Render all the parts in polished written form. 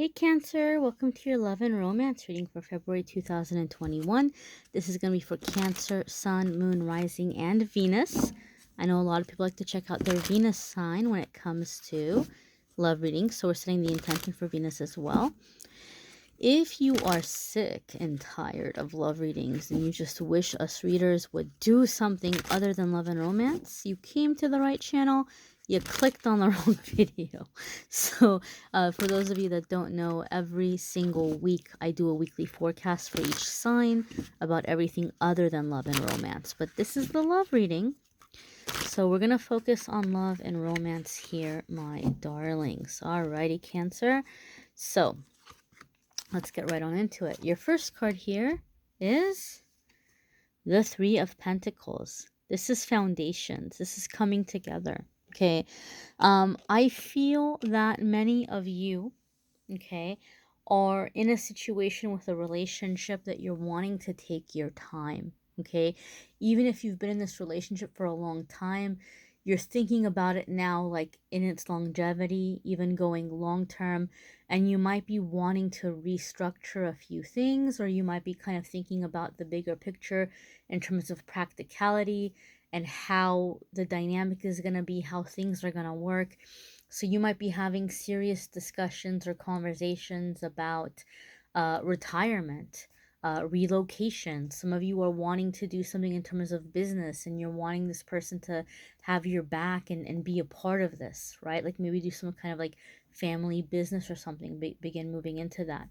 Hey Cancer, welcome to your love and romance reading for February 2021. This is going to be for Cancer, Sun, Moon, Rising, and Venus. I know a lot of people like to check out their Venus sign when it comes to love readings, so we're setting the intention for Venus as well. If you are sick and tired of love readings and you just wish us readers would do something other than love and romance, you came to the right channel. You clicked on the wrong video. So for those of you that don't know, every single week I do a weekly forecast for each sign about everything other than love and romance. But this is the love reading. So we're going to focus on love and romance here, my darlings. Alrighty, Cancer. So let's get right on into it. Your first card here is the Three of Pentacles. This is foundations. This is coming together. Okay. I feel that many of you, okay, are in a situation with a relationship that you're wanting to take your time. Okay. Even if you've been in this relationship for a long time, you're thinking about it now, like in its longevity, even going long term, and you might be wanting to restructure a few things, or you might be kind of thinking about the bigger picture in terms of practicality and how the dynamic is going to be, how things are going to work. So you might be having serious discussions or conversations about retirement, relocation. Some of you are wanting to do something in terms of business and you're wanting this person to have your back and be a part of this, right? Like maybe do some kind of like family business or something, begin moving into that.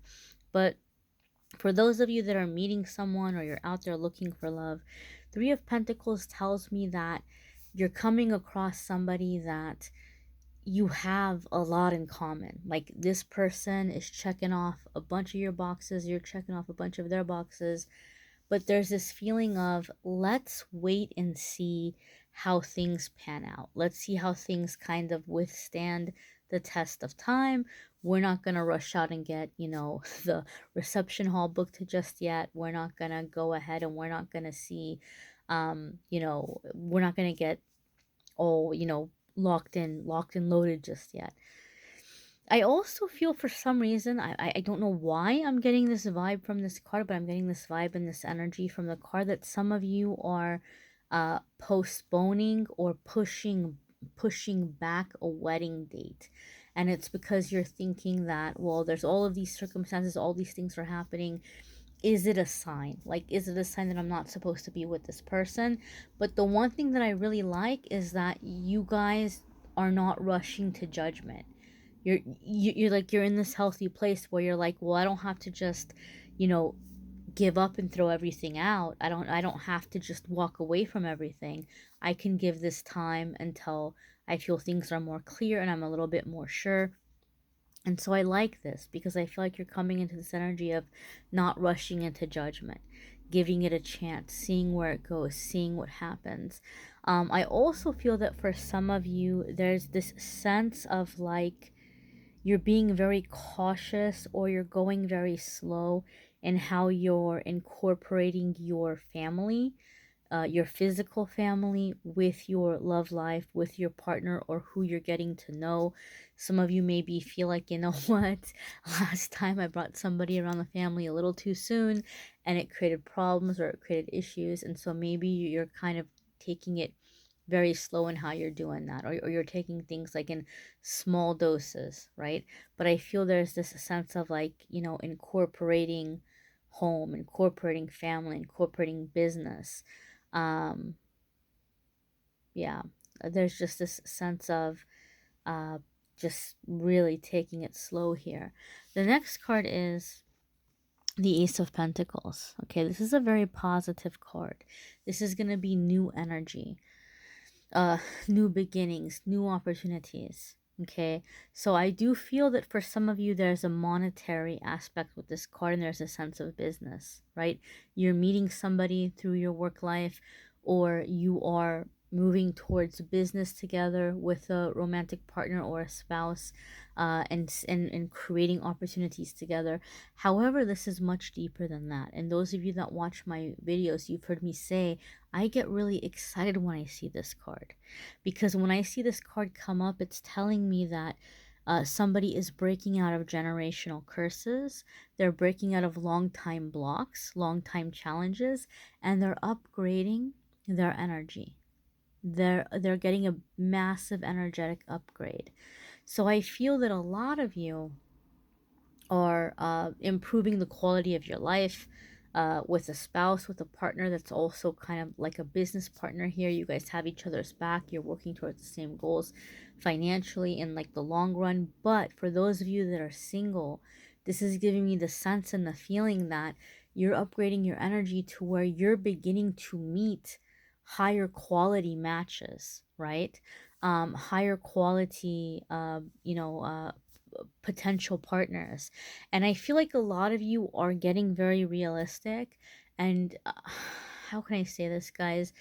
But for those of you that are meeting someone or you're out there looking for love, Three of Pentacles tells me that you're coming across somebody that you have a lot in common. Like this person is checking off a bunch of your boxes, you're checking off a bunch of their boxes, but there's this feeling of let's wait and see how things pan out. Let's see how things kind of withstand the test of time. We're not going to rush out and get, the reception hall booked just yet. We're not going to go ahead and we're not going to see, we're not going to get all, locked in, loaded just yet. I also feel for some reason, I don't know why I'm getting this vibe from this card, but I'm getting this vibe and this energy from the card that some of you are postponing or pushing back a wedding date. And it's because you're thinking that, well, there's all of these circumstances, all these things are happening. Is it a sign? Like, is it a sign that I'm not supposed to be with this person? But the one thing that I really like is that you guys are not rushing to judgment. You're like, you're in this healthy place where you're like, well, I don't have to just, you know, give up and throw everything out. I don't have to just walk away from everything. I can give this time until I feel things are more clear and I'm a little bit more sure. And so I like this because I feel like you're coming into this energy of not rushing into judgment, giving it a chance, seeing where it goes, seeing what happens. I also feel that for some of you, there's this sense of like you're being very cautious or you're going very slow in how you're incorporating your family, your physical family with your love life, with your partner or who you're getting to know. Some of you maybe feel like, you know what, last time I brought somebody around the family a little too soon and it created problems or it created issues. And so maybe you're kind of taking it very slow in how you're doing that, or you're taking things like in small doses, right? But I feel there's this sense of like, incorporating home, incorporating family, incorporating business. um yeah, there's just this sense of uh just really taking it slow here. The next card is the Ace of Pentacles. Okay, this is a very positive card. This is going to be new energy, new beginnings, new opportunities. Okay, so I do feel that for some of you there's a monetary aspect with this card and there's a sense of business, right? You're meeting somebody through your work life, or you are moving towards business together with a romantic partner or a spouse, and creating opportunities together. However, this is much deeper than that, and those of you that watch my videos, you've heard me say I get really excited when I see this card, because when I see this card come up, it's telling me that Somebody is breaking out of generational curses. They're breaking out of long time blocks, long time challenges, and they're upgrading their energy. They're getting a massive energetic upgrade. So I feel that a lot of you are improving the quality of your life with a spouse, with a partner that's also kind of like a business partner here. You guys have each other's back. You're working towards the same goals financially in like the long run. But for those of you that are single, this is giving me the sense and the feeling that you're upgrading your energy to where you're beginning to meet higher quality matches, right? Higher quality, potential partners. And I feel like a lot of you are getting very realistic. And how can I say this, guys?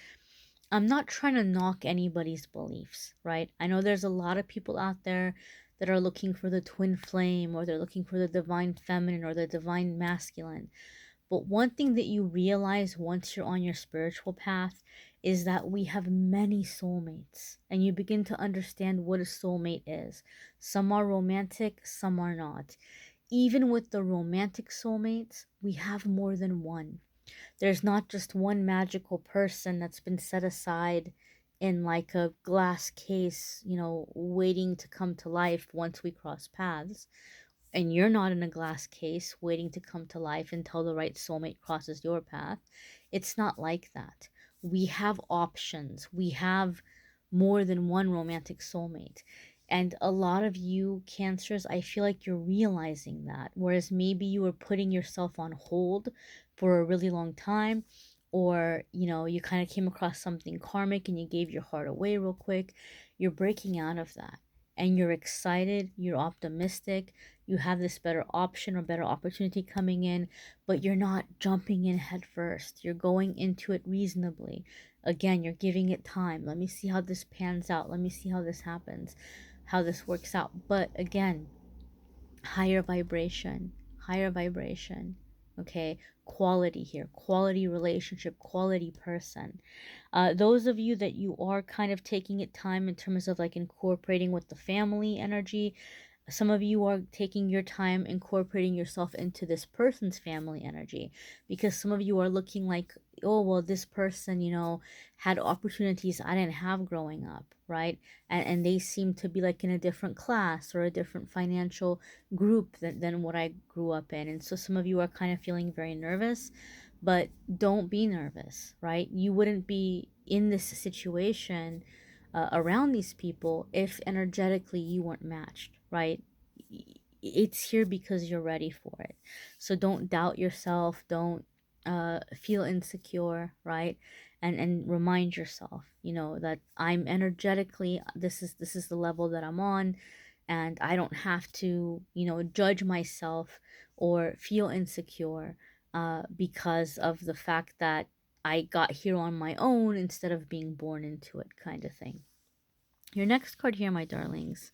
I'm not trying to knock anybody's beliefs, right? I know there's a lot of people out there that are looking for the twin flame, or they're looking for the divine feminine or the divine masculine. But one thing that you realize once you're on your spiritual path is that we have many soulmates, and you begin to understand what a soulmate is. Some are romantic, some are not. Even with the romantic soulmates, we have more than one. There's not just one magical person that's been set aside in like a glass case, waiting to come to life once we cross paths, and you're not in a glass case waiting to come to life until the right soulmate crosses your path. It's not like that. We have options. We have more than one romantic soulmate. And a lot of you cancers, I feel like you're realizing that. Whereas maybe you were putting yourself on hold for a really long time, or you kind of came across something karmic and you gave your heart away real quick. You're breaking out of that, and you're excited, you're optimistic, you have this better option or better opportunity coming in, but you're not jumping in head first. You're going into it reasonably. Again, you're giving it time. Let me see how this pans out. Let me see how this happens, how this works out. But again, higher vibration, higher vibration. Okay, quality here, quality relationship, quality person. Those of you that you are kind of taking it time in terms of like incorporating with the family energy, some of you are taking your time incorporating yourself into this person's family energy, because some of you are looking like, oh, well, this person, had opportunities I didn't have growing up, right? And they seem to be like in a different class or a different financial group than what I grew up in. And so some of you are kind of feeling very nervous, but don't be nervous, right? You wouldn't be in this situation around these people if energetically you weren't matched, right? It's here because you're ready for it. So don't doubt yourself. Don't feel insecure, right? And remind yourself, that I'm energetically, this is the level that I'm on, and I don't have to, judge myself or feel insecure because of the fact that I got here on my own instead of being born into it, kind of thing. Your next card here, my darlings,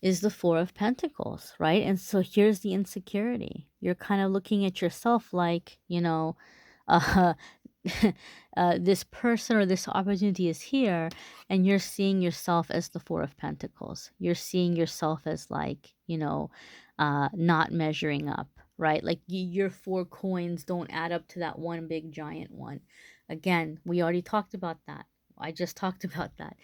is the Four of Pentacles, right? And so here's the insecurity. You're kind of looking at yourself like, uh, this person or this opportunity is here, and you're seeing yourself as the Four of Pentacles. You're seeing yourself as like, not measuring up, right? Like your 4 coins don't add up to that one big giant one. Again, we already talked about that. I just talked about that.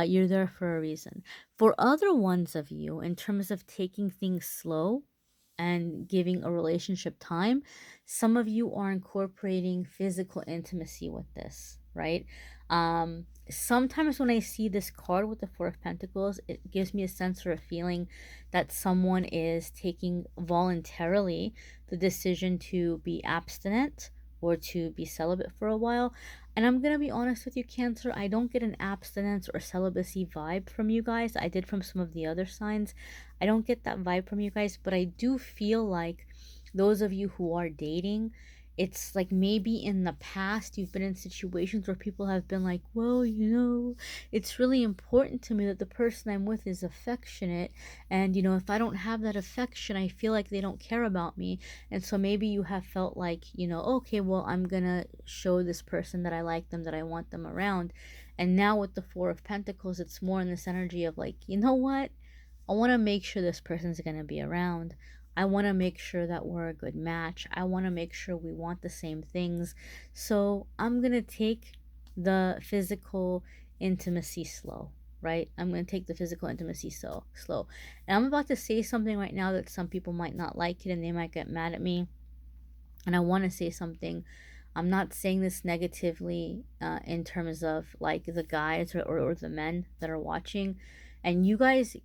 You're there for a reason. For other ones of you, in terms of taking things slow and giving a relationship time, some of you are incorporating physical intimacy with this, right? Sometimes when I see this card with the Four of Pentacles, it gives me a sense or a feeling that someone is taking voluntarily the decision to be abstinent or to be celibate for a while. And I'm going to be honest with you, Cancer, I don't get an abstinence or celibacy vibe from you guys. I did from some of the other signs. I don't get that vibe from you guys, but I do feel like those of you who are dating, it's like maybe in the past you've been in situations where people have been like, well, it's really important to me that the person I'm with is affectionate, and if I don't have that affection, I feel like they don't care about me. And so maybe you have felt like, okay, well, I'm gonna show this person that I like them, that I want them around. And now with the Four of Pentacles, it's more in this energy of like, you know what, I want to make sure this person's going to be around. I want to make sure that we're a good match. I want to make sure we want the same things. So I'm going to take the physical intimacy slow, right? I'm going to take the physical intimacy slow. And I'm about to say something right now that some people might not like it and they might get mad at me. And I want to say something. I'm not saying this negatively in terms of like the guys or the men that are watching. And you guys,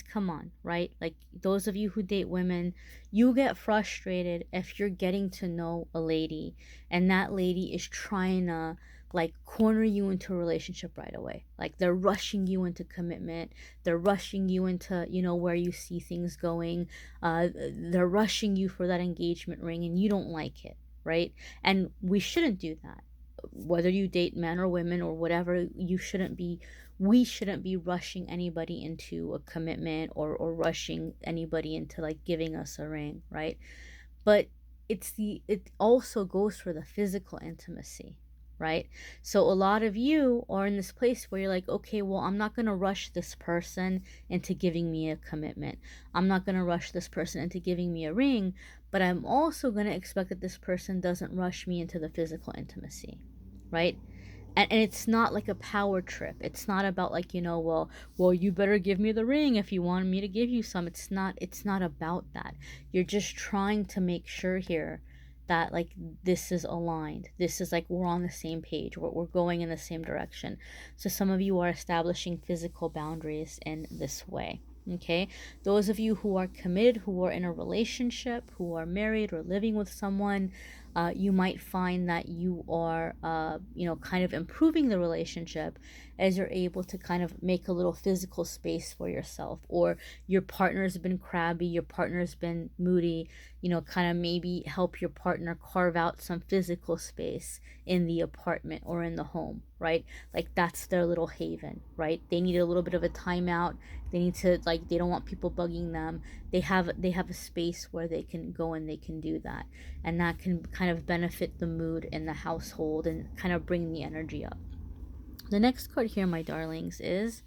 come on, right? Like those of you who date women, you get frustrated if you're getting to know a lady and that lady is trying to like corner you into a relationship right away. Like they're rushing you into commitment. They're rushing you into, where you see things going. They're rushing you for that engagement ring and you don't like it, right? And we shouldn't do that. Whether you date men or women or whatever, we shouldn't be rushing anybody into a commitment or rushing anybody into like giving us a ring, right? But it also goes for the physical intimacy, right? So a lot of you are in this place where you're like, okay, well, I'm not going to rush this person into giving me a commitment. I'm not going to rush this person into giving me a ring, but I'm also going to expect that this person doesn't rush me into the physical intimacy, right? And it's not like a power trip. It's not about like, well, you better give me the ring if you want me to give you some. It's not about that. You're just trying to make sure here that like this is aligned. This is like we're on the same page. We're going in the same direction. So some of you are establishing physical boundaries in this way. Okay, those of you who are committed, who are in a relationship, who are married or living with someone, you might find that you are, kind of improving the relationship as you're able to kind of make a little physical space for yourself, or your partner's been crabby, your partner's been moody, kind of maybe help your partner carve out some physical space in the apartment or in the home, right? Like that's their little haven, right? They need a little bit of a timeout. They need to like they don't want people bugging them. They have a space where they can go and they can do that, and that can kind of benefit the mood in the household and kind of bring the energy up. The next card here, my darlings, is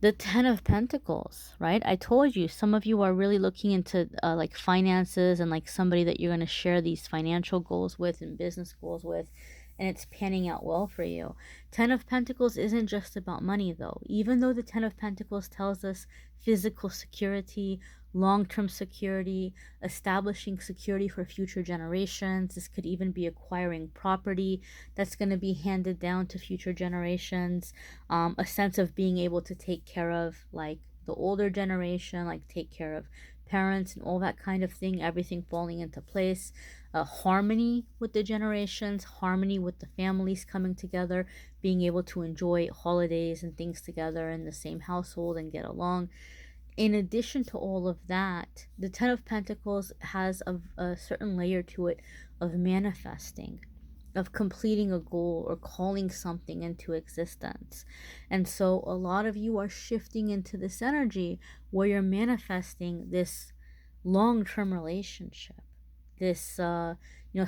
the Ten of Pentacles, right? I told you some of you are really looking into like finances and like somebody that you're going to share these financial goals with and business goals with, and it's panning out well for you. Ten of Pentacles isn't just about money though. Even though the Ten of Pentacles tells us physical security, long-term security, establishing security for future generations. This could even be acquiring property that's going to be handed down to future generations. A sense of being able to take care of like the older generation, like take care of parents and all that kind of thing, everything falling into place. Harmony with the generations, harmony with the families coming together, being able to enjoy holidays and things together in the same household and get along. In addition to all of that, the Ten of Pentacles has a certain layer to it of manifesting, of completing a goal or calling something into existence. And so a lot of you are shifting into this energy where you're manifesting this long-term relationship, this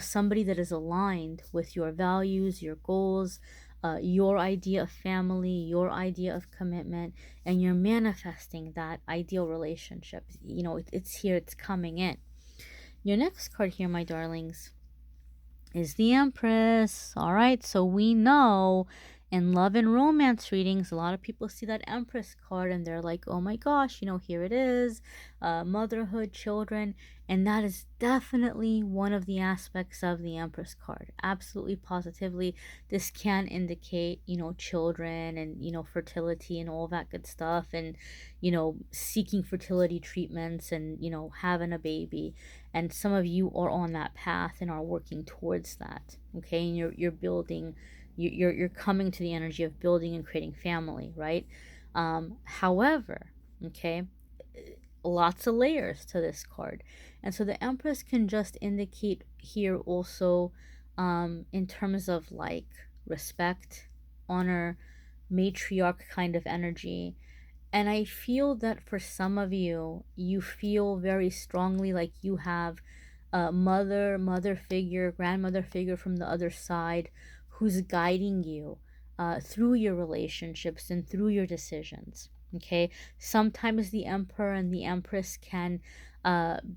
somebody that is aligned with your values, your goals, your idea of family, your idea of commitment, and you're manifesting that ideal relationship. It's here, it's coming in. Your next card here, my darlings, is the Empress. All right, so we know in love and romance readings, a lot of people see that Empress card and they're like, oh my gosh, here it is, motherhood, children. And that is definitely one of the aspects of the Empress card. Absolutely, positively, this can indicate, children and, fertility and all that good stuff, and, seeking fertility treatments and, having a baby. And some of you are on that path and are working towards that, okay? And you're building, you're coming to the energy of building and creating family, right? However, okay, lots of layers to this card. And so the Empress can just indicate here also in terms of like respect, honor, matriarch kind of energy. And I feel that for some of you, you feel very strongly like you have a mother figure, grandmother figure from the other side who's guiding you through your relationships and through your decisions. Okay, sometimes the Emperor and the Empress can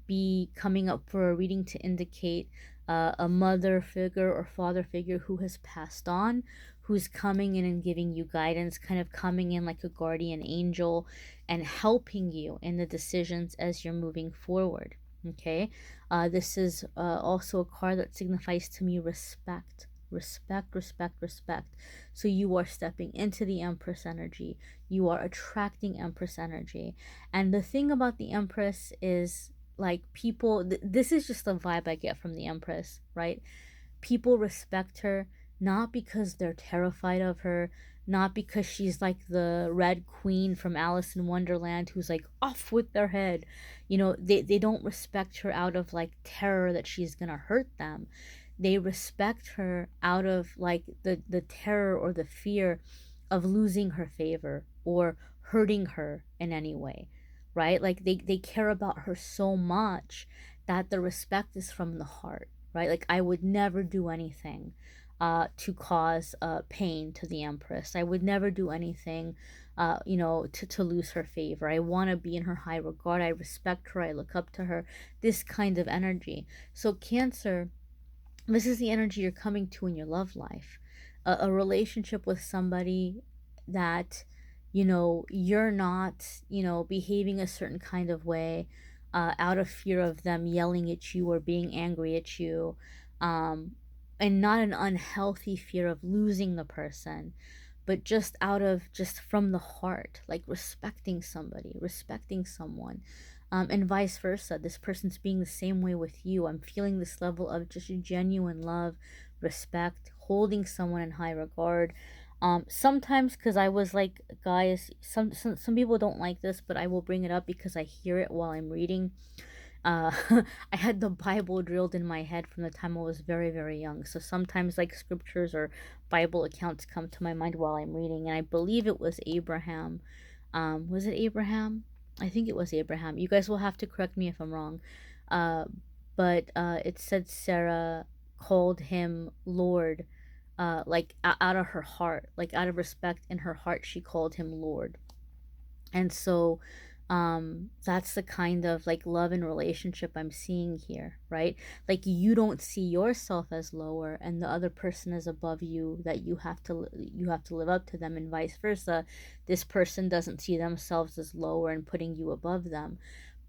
be coming up for a reading to indicate a mother figure or father figure who has passed on, who's coming in and giving you guidance, kind of coming in like a guardian angel and helping you in the decisions as you're moving forward. Okay, this is also a card that signifies to me respect. Respect, respect, respect. So you are stepping into the Empress energy, you are attracting Empress energy. And the thing about the Empress is, like, people, this is just the vibe I get from the Empress, right? People respect her not because they're terrified of her, not because she's like the Red Queen from Alice in Wonderland who's like off with their head. You know, they don't respect her out of like terror that she's gonna hurt them. They respect her out of like the terror or the fear of losing her favor or hurting her in any way, right? Like they care about her so much that the respect is from the heart, right? Like I would never do anything to cause pain to the Empress. I would never do anything, to lose her favor. I want to be in her high regard. I respect her. I look up to her. This kind of energy. So Cancer, this is the energy you're coming to in your love life. A relationship with somebody that, you're not, behaving a certain kind of way out of fear of them yelling at you or being angry at you. Um, and not an unhealthy fear of losing the person, but just out of just from the heart, like respecting somebody, respecting someone, and vice versa. This person's being the same way with you. I'm feeling this level of just genuine love, respect, holding someone in high regard. Sometimes, because I was like, guys, some people don't like this, but I will bring it up because I hear it while I'm reading. uh I had the Bible drilled in my head from the time I was very, very young. So sometimes like scriptures or Bible accounts come to my mind while I'm reading, and I believe it was Abraham. Was it Abraham? I think it was Abraham. You guys will have to correct me if I'm wrong. uh but it said Sarah called him Lord, like out of her heart, like out of respect in her heart she called him Lord. And so that's the kind of like love and relationship I'm seeing here, right? Like you don't see yourself as lower and the other person is above you, that you have to live up to them, and vice versa. This person doesn't see themselves as lower and putting you above them,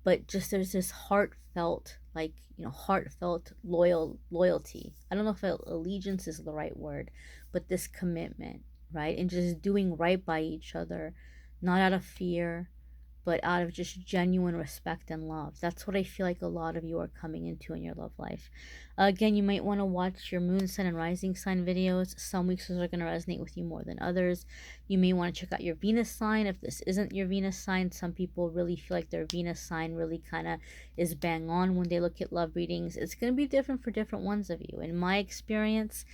but just there's this heartfelt, like, heartfelt loyalty. I don't know if allegiance is the right word, but this commitment, right? And just doing right by each other, not out of fear, but out of just genuine respect and love. That's what I feel like a lot of you are coming into in your love life. Again, you might want to watch your moon sign and rising sign videos. Some weeks those are going to resonate with you more than others. You may want to check out your Venus sign if this isn't your Venus sign. Some people really feel like their Venus sign really kind of is bang on when they look at love readings. It's going to be different for different ones of you. In my experience,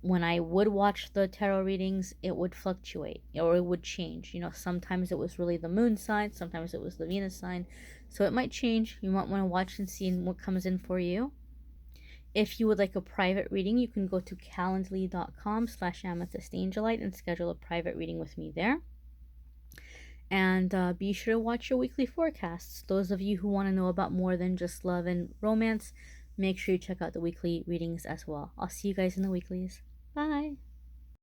when I would watch the tarot readings, it would fluctuate or it would change. Sometimes it was really the moon sign, sometimes it was the Venus sign. So it might change. You might want to watch and see what comes in for you. If you would like a private reading, you can go to calendly.com/amethystangelite and schedule a private reading with me there. And be sure to watch your weekly forecasts. Those of you who want to know about more than just love and romance, make sure you check out the weekly readings as well. I'll see you guys in the weeklies. Bye.